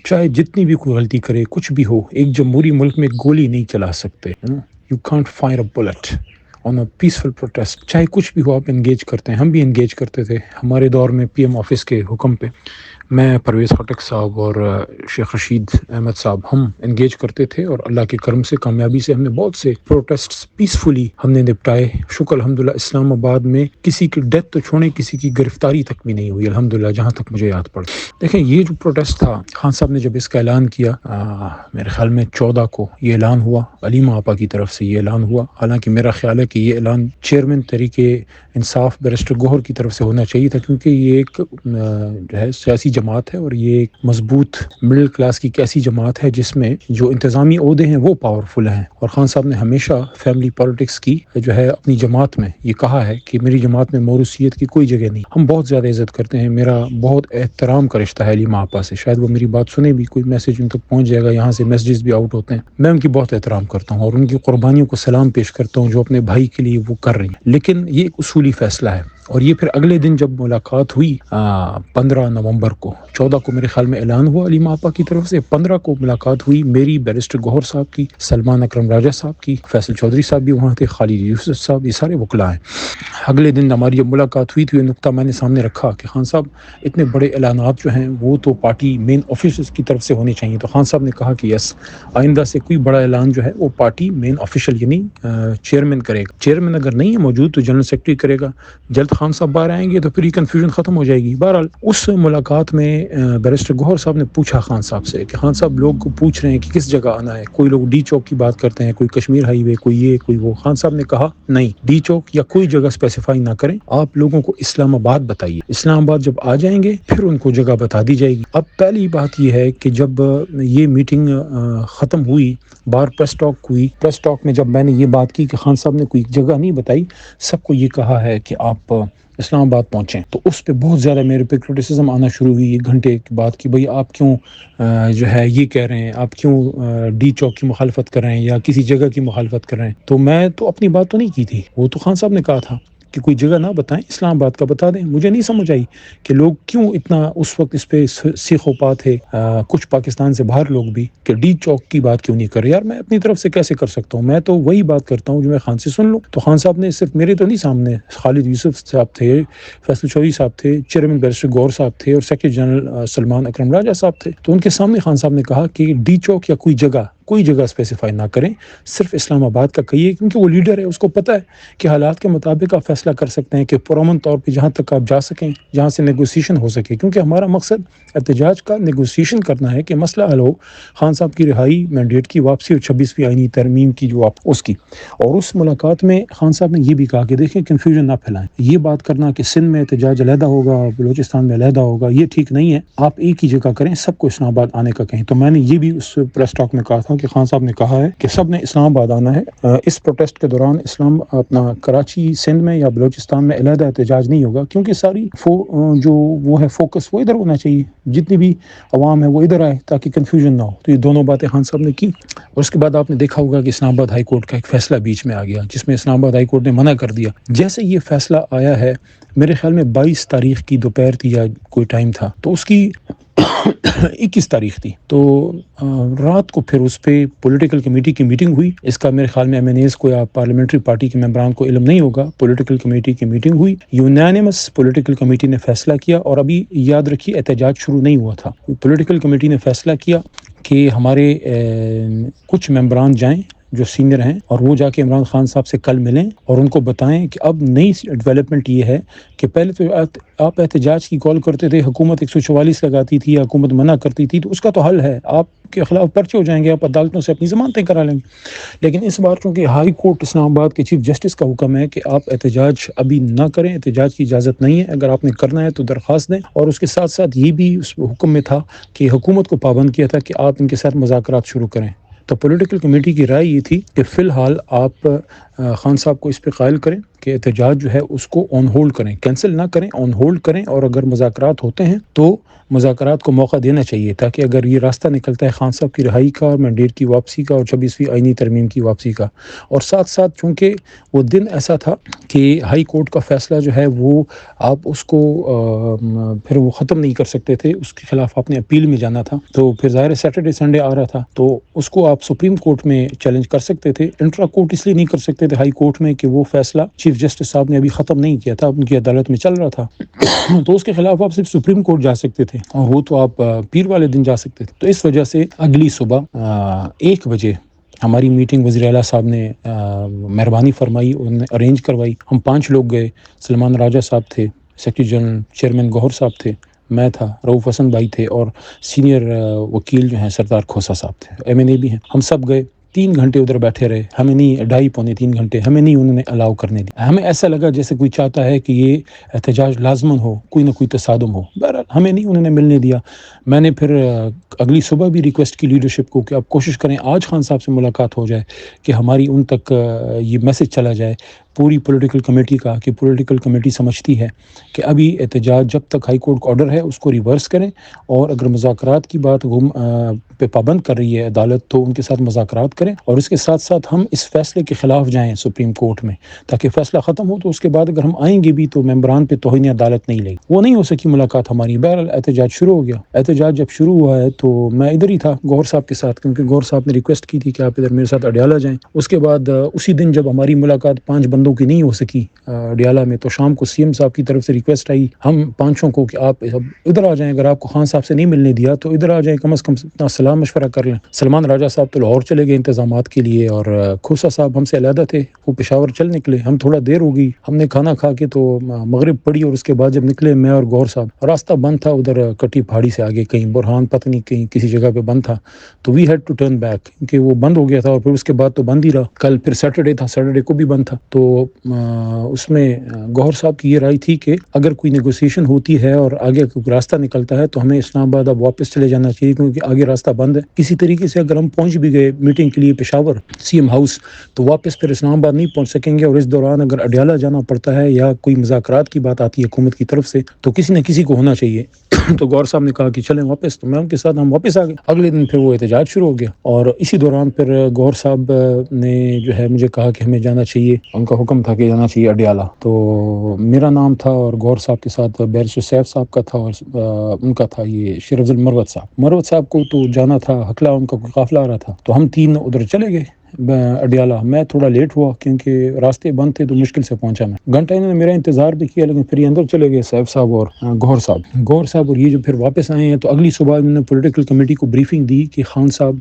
چاہے جتنی بھی کوئی غلطی کرے، کچھ بھی ہو، ایک جمہوری ملک میں گولی نہیں چلا سکتے. You can't fire a built on a peaceful protest. چاہے کچھ بھی ہو آپ انگیج کرتے ہیں. ہم بھی انگیج کرتے تھے ہمارے دور میں پی ایم آفس کے حکم پہ. میں، پرویز خٹک صاحب اور شیخ رشید احمد صاحب، ہم انگیج کرتے تھے، اور اللہ کے کرم سے، کامیابی سے ہم نے بہت سے پروٹیسٹس پیسفلی ہم نے نپٹائے. شکر الحمدللہ. اسلام آباد میں کسی کی ڈیتھ تو چھوڑیں، کسی کی گرفتاری تک بھی نہیں ہوئی الحمدللہ، جہاں تک مجھے یاد پڑ. دیکھیں یہ جو پروٹیسٹ تھا، خان صاحب نے جب اس کا اعلان کیا، میرے خیال میں 14 کو یہ اعلان ہوا، علیمہ آپا کی طرف سے یہ اعلان ہوا. حالانکہ میرا خیال ہے کہ یہ اعلان چیئرمین تحریک انصاف بیرسٹر گوہر کی طرف سے ہونا چاہیے تھا، کیونکہ یہ ایک جو ہے سیاسی جماعت ہے، اور یہ ایک مضبوط مڈل کلاس کی ایسی جماعت ہے جس میں جو انتظامی عہدے ہیں وہ پاورفل ہیں. اور خان صاحب نے ہمیشہ فیملی پالیٹکس کی جو ہے اپنی جماعت میں یہ کہا ہے کہ میری جماعت میں موروثیت کی کوئی جگہ نہیں. ہم بہت زیادہ عزت کرتے ہیں، میرا بہت احترام کا رشتہ ہے علیمہ آپا سے. شاید وہ میری بات سنے بھی، کوئی میسج ان تک پہنچ جائے گا، یہاں سے میسیجز بھی آؤٹ ہوتے ہیں. میں ان کی بہت احترام کرتا ہوں اور ان کی قربانیوں کو سلام پیش کرتا ہوں جو اپنے بھائی کے لیے وہ کر رہی ہیں. لیکن یہ ایک اصولی فیصلہ ہے. اور یہ پھر اگلے دن جب ملاقات ہوئی 15 نومبر کو، 14 کو میرے خیال میں اعلان ہوا علیمہ آپا کی طرف سے، 15 کو ملاقات ہوئی میری، بیرسٹر گوہر صاحب کی، سلمان اکرم راجہ صاحب کی، فیصل چودھری صاحب بھی وہاں تھے، خالد یوسف صاحب، یہ سارے وکلاء ہیں. اگلے دن ہماری جب ملاقات ہوئی تو یہ نقطہ میں نے سامنے رکھا کہ خان صاحب اتنے بڑے اعلانات جو ہیں وہ تو پارٹی مین آفیسرز کی طرف سے ہونے چاہیے. تو خان صاحب نے کہا کہ یس، آئندہ سے کوئی بڑا اعلان جو ہے وہ پارٹی مین آفیشل یعنی چیئرمین کرے گا. چیئرمین اگر نہیں ہے موجود تو جنرل سیکرٹری کرے گا. جلد خان صاحب باہر آئیں گے تو پھر یہ کنفیوژن ختم ہو جائے گی. بہرحال اس ملاقات میں بیرسٹر گوہر صاحب نے پوچھا خان صاحب سے کہ خان صاحب لوگ پوچھ رہے ہیں کہ کس جگہ آنا ہے، کوئی لوگ ڈی چوک کی بات کرتے ہیں، کوئی کشمیر ہائی وے، کوئی یہ کوئی وہ. خان صاحب نے کہا نہیں، ڈی چوک یا کوئی جگہ اسپیسیفائی نہ کریں، آپ لوگوں کو اسلام آباد بتائیے. اسلام آباد جب آ جائیں گے پھر ان کو جگہ بتا دی جائے گی. اب پہلی بات یہ ہے کہ جب یہ میٹنگ ختم ہوئی، باہر پریس ٹاک ہوئی، پریس ٹاک میں جب میں نے یہ بات کی کہ خان صاحب نے کوئی جگہ نہیں بتائی، سب کو یہ کہا ہے کہ آپ اسلام آباد پہنچیں، تو اس پہ بہت زیادہ میرے پہ کرٹیسزم آنا شروع ہوئی ایک گھنٹے کے بعد کہ بھئی آپ کیوں جو ہے یہ کہہ رہے ہیں، آپ کیوں ڈی چوک کی مخالفت کر رہے ہیں یا کسی جگہ کی مخالفت کر رہے ہیں. تو میں تو اپنی بات تو نہیں کی تھی، وہ تو خان صاحب نے کہا تھا کہ کوئی جگہ نہ بتائیں، اسلام آباد کا بتا دیں. مجھے نہیں سمجھ آئی کہ لوگ کیوں اتنا اس وقت اس پہ سیخ و پا تھے، کچھ پاکستان سے باہر لوگ بھی، کہ ڈی چوک کی بات کیوں نہیں کر رہے. یار میں اپنی طرف سے کیسے کر سکتا ہوں؟ میں تو وہی بات کرتا ہوں جو میں خان سے سن لوں. تو خان صاحب نے صرف میرے تو نہیں، سامنے خالد یوسف صاحب تھے، فیصل چودھری صاحب تھے، چیئرمین بیرسٹر گوہر صاحب تھے، اور سیکرٹری جنرل سلمان اکرم راجہ صاحب تھے. تو ان کے سامنے خان صاحب نے کہا کہ ڈی چوک یا کوئی جگہ اسپیسیفائی نہ کریں، صرف اسلام آباد کا کہیے، کیونکہ وہ لیڈر ہے، اس کو پتہ ہے کہ حالات کے مطابق آپ فیصلہ کر سکتے ہیں کہ پرامن طور پہ جہاں تک آپ جا سکیں، جہاں سے نیگوسیشن ہو سکے. کیونکہ ہمارا مقصد احتجاج کا نیگوسیشن کرنا ہے کہ مسئلہ حل ہو، خان صاحب کی رہائی، مینڈیٹ کی واپسی اور 26ویں آئینی ترمیم کی جو اس کی. اور اس ملاقات میں خان صاحب نے یہ بھی کہا کہ دیکھیں کنفیوژن نہ پھیلائیں، یہ بات کرنا کہ سندھ میں احتجاج علیحدہ ہوگا، بلوچستان میں علیحدہ ہوگا، یہ ٹھیک نہیں ہے. آپ ایک ہی جگہ کریں، سب کو اسلام آباد آنے کا کہیں. تو میں نے یہ بھی اس پریس ٹاک میں کہا تھا کہ خان صاحب نے کہا ہے کہ سب نے اسلام آباد آنا ہے. اس پروٹیسٹ کے دوران اپنا کراچی، سندھ میں یا بلوچستان میں علیحدہ احتجاج نہیں ہوگا، کیونکہ ساری جو وہ ہے فوکس وہ ادھر ہونا چاہیے، جتنی بھی عوام ہے وہ ادھر آئے تاکہ کنفیوژن نہ ہو. تو یہ دونوں باتیں خان صاحب نے کی. اور اس کے بعد آپ نے دیکھا ہوگا کہ اسلام آباد ہائی کورٹ کا ایک فیصلہ بیچ میں آ گیا، جس میں اسلام آباد ہائی کورٹ نے منع کر دیا. جیسے یہ فیصلہ آیا ہے، میرے خیال میں 22 تاریخ کی دوپہر تھی یا کوئی ٹائم تھا، تو اس کی 21 تاریخ تھی، تو رات کو پھر اس پہ پولیٹیکل کمیٹی کی میٹنگ ہوئی. اس کا میرے خیال میں ایم این ایز کو یا پارلیمنٹری پارٹی کے ممبران کو علم نہیں ہوگا. پولیٹیکل کمیٹی کی میٹنگ ہوئی، یونانیمس پولیٹیکل کمیٹی نے فیصلہ کیا. اور ابھی یاد رکھیے احتجاج شروع نہیں ہوا تھا. پولیٹیکل کمیٹی نے فیصلہ کیا کہ ہمارے کچھ ممبران جائیں جو سینئر ہیں، اور وہ جا کے عمران خان صاحب سے کل ملیں اور ان کو بتائیں کہ اب نئی ڈیولپمنٹ یہ ہے کہ پہلے تو آپ احتجاج کی کال کرتے تھے، حکومت 144 لگاتی تھی، حکومت منع کرتی تھی، تو اس کا تو حل ہے، آپ کے خلاف پرچے ہو جائیں گے، آپ عدالتوں سے اپنی ضمانتیں کرا لیں گے. لیکن اس بار چونکہ ہائی کورٹ اسلام آباد کے چیف جسٹس کا حکم ہے کہ آپ احتجاج ابھی نہ کریں، احتجاج کی اجازت نہیں ہے، اگر آپ نے کرنا ہے تو درخواست دیں. اور اس کے ساتھ ساتھ یہ بھی اس حکم میں تھا کہ حکومت کو پابند کیا تھا کہ آپ ان کے ساتھ مذاکرات شروع کریں. تو پولیٹیکل کمیٹی کی رائے یہ تھی کہ فی الحال آپ خان صاحب کو اس پہ قائل کریں کہ احتجاج جو ہے اس کو آن ہولڈ کریں، کینسل نہ کریں، آن ہولڈ کریں، اور اگر مذاکرات ہوتے ہیں تو مذاکرات کو موقع دینا چاہیے تاکہ اگر یہ راستہ نکلتا ہے خان صاحب کی رہائی کا اور مینڈیٹ کی واپسی کا اور 26ویں آئینی ترمیم کی واپسی کا، اور ساتھ ساتھ چونکہ وہ دن ایسا تھا کہ ہائی کورٹ کا فیصلہ جو ہے وہ آپ اس کو پھر وہ ختم نہیں کر سکتے تھے، اس کے خلاف آپ نے اپیل میں جانا تھا، تو پھر ظاہر سیٹرڈے سنڈے آ رہا تھا تو اس کو آپ سپریم کورٹ میں چیلنج کر سکتے تھے، انٹرا کورٹ اس لیے نہیں کر سکتے تھے ہائی کورٹ میں کہ وہ فیصلہ چیف جسٹس صاحب نے ابھی ختم نہیں کیا تھا، ان کی عدالت میں چل رہا تھا تو اس کے خلاف آپ صرف سپریم کورٹ جا سکتے تھے، اور وہ تو آپ پیر والے دن جا سکتے تھے۔ تو اس وجہ سے اگلی صبح 1 بجے ہماری میٹنگ وزیر اعلیٰ صاحب نے مہربانی فرمائی، انہوں نے ارینج کروائی، ہم 5 لوگ گئے، سلمان راجہ صاحب تھے، سیکرٹری جنرل چیئرمین گوہر صاحب تھے، میں تھا، رؤف حسن بھائی تھے، اور سینئر وکیل جو ہیں سردار کھوسا صاحب تھے، MNA بھی ہیں۔ ہم سب گئے، 3 گھنٹے ادھر بیٹھے رہے، ہمیں نہیں 2.5 پونے 3 گھنٹے ہمیں نہیں انہوں نے الاؤ کرنے دی، ہمیں ایسا لگا جیسے کوئی چاہتا ہے کہ یہ احتجاج لازماً ہو، کوئی نہ کوئی تصادم ہو، بہرحال ہمیں نہیں انہوں نے ملنے دیا۔ میں نے پھر اگلی صبح بھی ریکویسٹ کی لیڈرشپ کو کہ آپ کوشش کریں آج خان صاحب سے ملاقات ہو جائے کہ ہماری ان تک یہ میسج چلا جائے پوری پولیٹیکل کمیٹی کا، کہ پولیٹیکل کمیٹی سمجھتی ہے کہ ابھی احتجاج جب تک ہائی کورٹ کا آرڈر ہے اس کو ریورس کریں، اور اگر مذاکرات کی بات پہ پابند کر رہی ہے عدالت تو ان کے ساتھ مذاکرات کریں، اور اس کے ساتھ ساتھ ہم اس فیصلے کے خلاف جائیں سپریم کورٹ میں تاکہ فیصلہ ختم ہو، تو اس کے بعد اگر ہم آئیں گے بھی تو ممبران پہ توہین عدالت نہیں لگی۔ وہ نہیں ہو سکی ملاقات ہماری، بہرحال احتجاج شروع ہو گیا۔ احتجاج جب شروع ہوا ہے تو میں ادھر ہی تھا گوہر صاحب کے ساتھ، کیونکہ گوہر صاحب نے ریکویسٹ کی تھی کہ آپ ادھر میرے ساتھ اڈیالہ جائیں۔ اس کے بعد اسی دن جب ہماری ملاقات 5 بندوں کی نہیں ہو سکی اڈیالہ میں، تو شام کو CM صاحب کی طرف سے ریکویسٹ آئی ہم 5 کو کہ آپ ادھر آ جائیں، اگر آپ کو خان صاحب سے نہیں ملنے دیا تو ادھر آ جائیں، کم از کم اتنا سلام مشورہ کر لیں۔ سلمان راجہ صاحب تو لاہور چلے گئے انتظامات کے لیے، اور کھوسا صاحب ہم سے علیحدہ تھے، وہ پشاور چل نکلے، ہم تھوڑا دیر ہو گئی، ہم نے کھانا کھا کے تو مغرب پڑی، اور اس کے بعد جب نکلے میں اور گوہر صاحب، راستہ بند تھا ادھر کٹی پہاڑی سے آگے کہیں برہان پتہ نہیں کہیں کسی جگہ پہ بند تھا، تو we had to turn back, کیونکہ وہ بند ہو گیا تھا، اور پھر اس کے بعد تو بند ہی رہا۔ کل پھر سیٹرڈے تھا، سیٹرڈے کو بھی بند تھا، تو اس میں گوہر صاحب کی یہ رائے تھی کہ اگر کوئی نیگوسیشن ہوتی ہے اور آگے کوئی راستہ نکلتا ہے تو ہمیں اسلام آباد اب واپس چلے جانا چاہیے، کیونکہ آگے راستہ بند ہے۔ کسی طریقے سے اگر ہم پہنچ بھی گئے میٹنگ کے لیے پشاور CM ہاؤس تو واپس پھر اسلام آباد نہیں پہنچ سکیں گے، اور اس دوران اگر اڈیالہ جانا پڑتا ہے یا کوئی مذاکرات کی بات آتی ہے حکومت کی طرف سے تو کسی نہ کسی کو ہونا چاہیے تو گوہر صاحب نے کہا کہ چلیں واپس، تو میں ان کے ساتھ ہم واپس آ گئے۔ اگلے دن پھر وہ احتجاج شروع ہو گیا، اور اسی دوران پھر گوہر صاحب نے جو ہے مجھے کہا کہ ہمیں جانا چاہیے، ان کا حکم تھا کہ جانا چاہیے اڈیالہ، تو میرا نام تھا اور گوہر صاحب کے ساتھ بیرسٹر سیف صاحب کا تھا، اور ان کا تھا یہ شیر افضل مروت صاحب کو تو جانا تھا حقلہ، ان کا کوئی قافلہ آ رہا تھا، تو ہم 3 ادھر چلے گئے اڈیالہ۔ میں تھوڑا لیٹ ہوا کیونکہ راستے بند تھے تو مشکل سے پہنچا، میں گھنٹہ انہوں نے میرا انتظار بھی کیا، لیکن پھر یہ اندر چلے گئے سیف صاحب اور گوہر صاحب اور یہ جو پھر واپس آئے ہیں، تو اگلی صبح انہوں نے پولیٹیکل کمیٹی کو بریفنگ دی کہ خان صاحب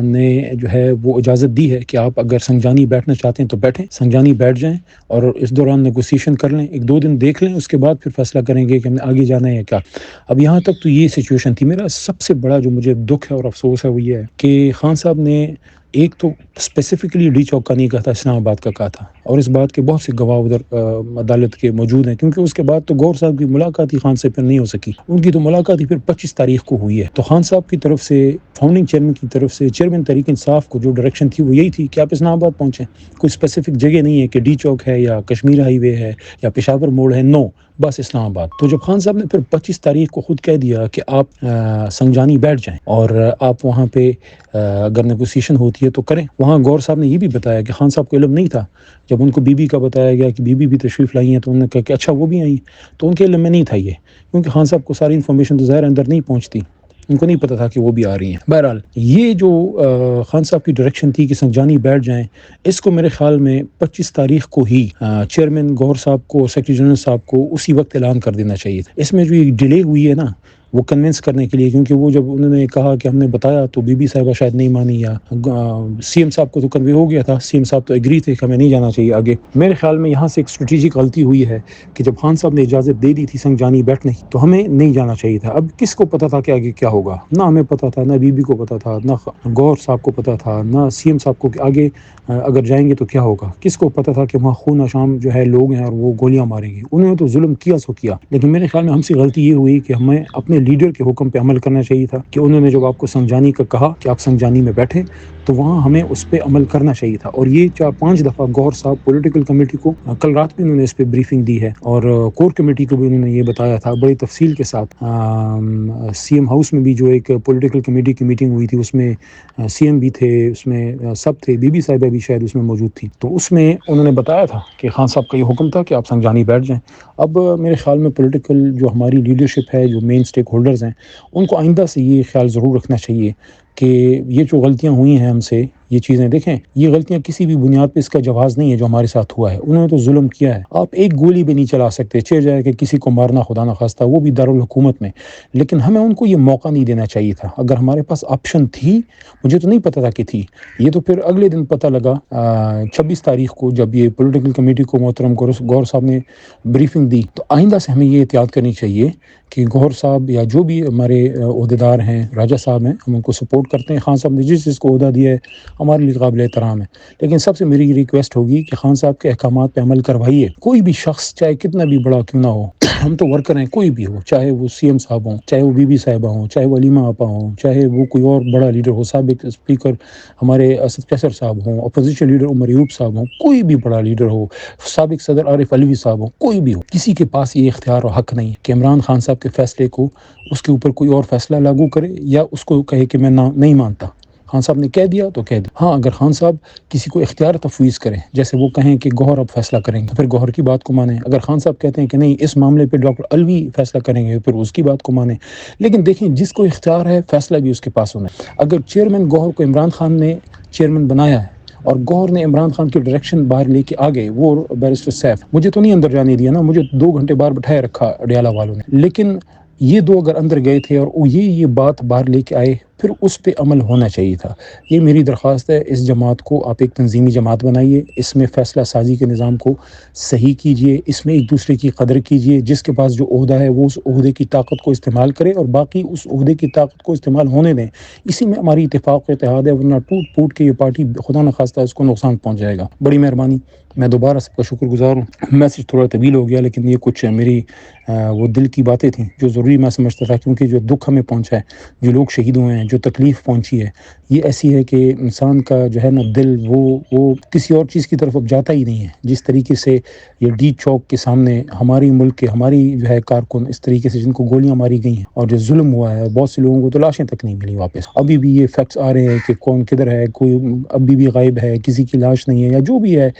نے جو ہے وہ اجازت دی ہے کہ آپ اگر سنجانی بیٹھنا چاہتے ہیں تو بیٹھیں، سنجانی بیٹھ جائیں، اور اس دوران نیگوسیشن کر لیں، 1-2 دن دیکھ لیں، اس کے بعد پھر فیصلہ کریں گے کہ ہمیں آگے جانا ہے یا کیا۔ اب یہاں تک تو یہ سچویشن تھی۔ میرا سب سے بڑا جو مجھے دکھ ہے اور افسوس ہے وہ یہ ہے کہ خان صاحب نے ایک تو اسپیسیفکلی ڈی چوک کا نہیں کہا تھا، اسلام آباد کا کہا تھا، اور اس بات کے بہت سے گواہ ادھر عدالت کے موجود ہیں، کیونکہ اس کے بعد تو گوہر صاحب کی ملاقات ہی خان سے پھر نہیں ہو سکی، ان کی تو ملاقات ہی پھر 25 تاریخ کو ہوئی ہے۔ تو خان صاحب کی طرف سے، فاؤنڈنگ چیئرمین کی طرف سے، چیئرمین تحریک انصاف کو جو ڈائریکشن تھی وہ یہی تھی کہ آپ اسلام آباد پہنچیں، کوئی اسپیسیفک جگہ نہیں ہے کہ ڈی چوک ہے یا کشمیر ہائی وے ہے یا پشاور موڑ ہے، نو، بس اسلام آباد۔ تو جب خان صاحب نے پھر 25 تاریخ کو خود کہہ دیا کہ آپ سنجانی بیٹھ جائیں اور آپ وہاں پہ اگر نیگوسیشن ہوتی ہے تو کریں، وہاں گوہر صاحب نے یہ بھی بتایا کہ خان صاحب کو علم نہیں تھا، جب ان کو بی بی کا بتایا گیا کہ بی بی بھی تشریف لائی ہیں تو انہوں نے کہا کہ اچھا وہ بھی آئیں، تو ان کے علم میں نہیں تھا یہ، کیونکہ خان صاحب کو ساری انفارمیشن تو ظاہر اندر نہیں پہنچتی، ان کو نہیں پتا تھا کہ وہ بھی آ رہی ہیں۔ بہرحال یہ جو خان صاحب کی ڈائریکشن تھی کہ سنجانی بیٹھ جائیں، اس کو میرے خیال میں 25 تاریخ کو ہی چیئرمین گوہر صاحب کو، سیکرٹری جنرل صاحب کو اسی وقت اعلان کر دینا چاہیے تھا۔ اس میں جو یہ ڈیلے ہوئی ہے نا وہ کنونس کرنے کے لیے، کیونکہ وہ جب انہوں نے کہا کہ ہم نے بتایا تو بی بی صاحبہ شاید نہیں مانی، یا CM صاحب کو تو کنوے ہو گیا تھا، CM صاحب تو ایگری تھے کہ ہمیں نہیں جانا چاہیے آگے۔ میرے خیال میں یہاں سے ایک اسٹریٹجک غلطی ہوئی ہے کہ جب خان صاحب نے اجازت دے دی تھی سنجانی بیٹھنے کی تو ہمیں نہیں جانا چاہیے تھا۔ اب کس کو پتا تھا کہ آگے کیا ہوگا؟ نہ ہمیں پتا تھا، نہ بی بی کو پتا تھا، نہ گوہر صاحب کو پتا تھا، نہ CM صاحب کو کہ آگے اگر جائیں گے تو کیا ہوگا۔ کس کو پتا تھا کہ وہاں خون آشام جو ہے لوگ ہیں اور وہ گولیاں ماریں گے۔ انہوں نے تو ظلم کیا سو کیا، لیکن میرے خیال میں ہم سے غلطی یہ ہوئی کہ ہمیں اپنے لیڈر کے حکم پہ عمل کرنا چاہیے تھا کہ انہوں نے جب آپ کو سنجانی کا کہا کہ آپ سنجانی میں بیٹھیں تو وہاں ہمیں اس پہ عمل کرنا چاہیے تھا. اور یہ 4-5 دفعہ گوہر صاحب پولیٹیکل کمیٹی کو کل رات بھی انہوں نے اس پہ بریفنگ دی ہے اور کور کمیٹی کو بھی انہوں نے یہ بتایا تھا بڑی تفصیل کے ساتھ. سی ایم ہاؤس میں بھی جو ایک پولیٹیکل کمیٹی کی میٹنگ ہوئی تھی اس میں سی ایم بھی تھے, اس میں سب تھے, بی بی صاحبہ بھی شاید اس میں موجود تھی. تو اس میں انہوں نے بتایا تھا کہ خان صاحب کا یہ حکم تھا کہ آپ سنجانی بیٹھ جائیں. اب میرے خیال میں پولیٹیکل جو ہماری لیڈرشپ ہے, جو مین سٹیک ہولڈرز ہیں, ان کو آئندہ سے یہ خیال ضرور رکھنا چاہیے کہ یہ جو غلطیاں ہوئی ہیں ہم سے, یہ چیزیں دیکھیں, یہ غلطیاں کسی بھی بنیاد پہ اس کا جواز نہیں ہے جو ہمارے ساتھ ہوا ہے. انہوں نے تو ظلم کیا ہے. آپ ایک گولی بھی نہیں چلا سکتے, چہ جائے کہ کسی کو مارنا خدا نہ خواستہ, وہ بھی دارالحکومت میں. لیکن ہمیں ان کو یہ موقع نہیں دینا چاہیے تھا. اگر ہمارے پاس آپشن تھی, مجھے تو نہیں پتا تھا کہ تھی, یہ تو پھر اگلے دن پتہ لگا 26 تاریخ کو جب یہ پولیٹیکل کمیٹی کو محترم گور صاحب نے بریفنگ دی. تو آئندہ سے ہمیں یہ احتیاط کرنی چاہیے کہ گور صاحب یا جو بھی ہمارے عہدیدار ہیں, راجہ صاحب ہیں, ہم ان کو سپورٹ کرتے ہیں. خان صاحب نے جس کو عہدہ دیا ہے ہمارے لیے قابل احترام ہے, لیکن سب سے میری ریکویسٹ ہوگی کہ خان صاحب کے احکامات پہ عمل کروائیے. کوئی بھی شخص چاہے کتنا بھی بڑا کیوں نہ ہو, ہم تو ورکر ہیں, کوئی بھی ہو, چاہے وہ سی ایم صاحب ہوں, چاہے وہ بی بی صاحبہ ہوں, چاہے وہ علیمہ آپا ہوں, چاہے وہ کوئی اور بڑا لیڈر ہو, سابق اسپیکر ہمارے اسد قیصر صاحب ہوں, اپوزیشن لیڈر عمر ایوب صاحب ہوں, کوئی بھی بڑا لیڈر ہو, سابق صدر عارف علوی صاحب ہوں, کوئی بھی ہو, کسی کے پاس یہ اختیار و حق نہیں کہ عمران خان صاحب کے فیصلے کو اس کے اوپر کوئی اور فیصلہ لاگو کرے یا اس کو کہے کہ میں نہیں مانتا. خان صاحب نے کہہ دیا تو کہہ دیا. ہاں, اگر خان صاحب کسی کو اختیار تفویض کریں, جیسے وہ کہیں کہ گوہر اب فیصلہ کریں گے, پھر گوہر کی بات کو مانیں. اگر خان صاحب کہتے ہیں کہ نہیں اس معاملے پہ ڈاکٹر علوی فیصلہ کریں گے, پھر اس کی بات کو مانیں. لیکن دیکھیں, جس کو اختیار ہے فیصلہ بھی اس کے پاس ہونا ہے. اگر چیئرمین گوہر کو عمران خان نے چیئرمین بنایا ہے اور گوہر نے عمران خان کی ڈائریکشن باہر لے کے آ گئے, وہ بیرسٹر سیف, مجھے تو نہیں اندر جانے دیا نا, مجھے 2 گھنٹے باہر بٹھائے رکھا اڈیالہ والوں نے. لیکن یہ 2 اگر اندر گئے تھے اور وہ یہ بات باہر لے کے آئے, پھر اس پہ عمل ہونا چاہیے تھا. یہ میری درخواست ہے اس جماعت کو, آپ ایک تنظیمی جماعت بنائیے, اس میں فیصلہ سازی کے نظام کو صحیح کیجئے, اس میں ایک دوسرے کی قدر کیجئے. جس کے پاس جو عہدہ ہے وہ اس عہدے کی طاقت کو استعمال کرے اور باقی اس عہدے کی طاقت کو استعمال ہونے دیں. اسی میں ہماری اتفاق و اتحاد ہے, ورنہ ٹوٹ پھوٹ کے یہ پارٹی خدا نہ خواستہ اس کو نقصان پہنچ جائے گا. بڑی مہربانی, میں دوبارہ سب کا شکر گزار ہوں. میسج تھوڑا طویل ہو گیا, لیکن یہ کچھ میری وہ دل کی باتیں تھیں جو ضروری میں سمجھتا تھا, کیونکہ جو دکھ ہمیں پہنچا ہے, جو لوگ شہید ہوئے ہیں, جو تکلیف پہنچی ہے, یہ ایسی ہے کہ انسان کا جو ہے نا دل وہ کسی اور چیز کی طرف اب جاتا ہی نہیں ہے. جس طریقے سے یہ ڈی چوک کے سامنے ہماری ملک کے ہماری جو ہے کارکن اس طریقے سے جن کو گولیاں ماری گئی ہیں اور جو ظلم ہوا ہے, بہت سے لوگوں کو تو لاشیں تک نہیں ملی واپس. ابھی بھی یہ فیکٹس آ رہے ہیں کہ کون کدھر ہے, کوئی ابھی بھی غائب ہے, کسی کی لاش نہیں ہے, یا جو بھی ہے.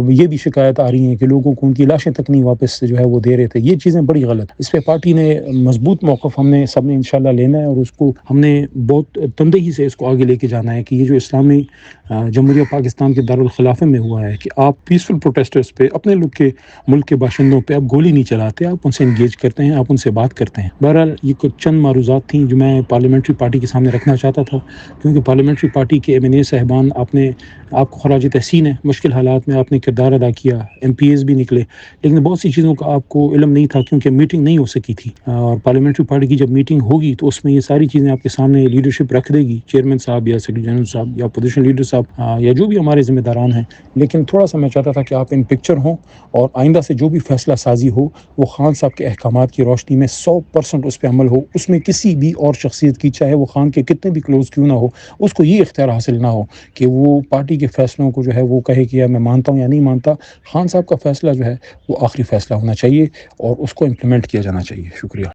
یہ بھی شکایت آ رہی ہیں کہ لوگوں کو ان کی لاشیں تک نہیں واپس جو ہے وہ دے رہے تھے. یہ چیزیں بڑی غلط. اس پہ پارٹی نے مضبوط موقف ہم نے سب نے انشاءاللہ لینا ہے, اور اس کو ہم نے بہت تندہی سے اس کو آگے لے کے جانا ہے کہ یہ جو اسلامی جمہوریہ پاکستان کے دارالخلافے میں ہوا ہے کہ آپ پیسفل پروٹیسٹرز پہ, اپنے لوگ کے ملک کے باشندوں پہ آپ گولی نہیں چلاتے, آپ ان سے انگیج کرتے ہیں, آپ ان سے بات کرتے ہیں. بہرحال یہ کچھ چند معروضات تھیں جو میں پارلیمنٹری پارٹی کے سامنے رکھنا چاہتا تھا, کیونکہ پارلیمنٹری پارٹی کے ایم این اے صاحبان آپ کو خراج تحسین ہے, مشکل حالات میں آپ نے کردار ادا کیا, ایم پی ایز بھی نکلے, لیکن بہت سی چیزوں کا آپ کو علم نہیں تھا کیونکہ میٹنگ نہیں ہو سکی تھی. اور پارلیمنٹری پارٹی کی جب میٹنگ ہوگی تو اس میں یہ ساری چیزیں آپ کے سامنے لیڈرشپ رکھ دے گی, چیئرمین صاحب یا سیکریٹری جنرل صاحب یا اپوزیشن لیڈر صاحب یا جو بھی ہمارے ذمہ داران ہیں. لیکن تھوڑا سا میں چاہتا تھا کہ آپ ان پکچر ہوں, اور آئندہ سے جو بھی فیصلہ سازی ہو وہ خان صاحب کے احکامات کی روشنی میں 100% اس پہ عمل ہو. اس میں کسی بھی اور شخصیت کی, چاہے وہ خان کے کتنے بھی کلوز کیوں نہ ہو, اس کو یہ اختیار حاصل نہ ہو کہ وہ پارٹی کے فیصلوں کو جو ہے وہ کہے کہ میں مانتا ہوں یا نہیں مانتا. خان صاحب کا فیصلہ جو ہے وہ آخری فیصلہ ہونا چاہیے اور اس کو امپلیمنٹ کیا جانا چاہیے. شکریہ.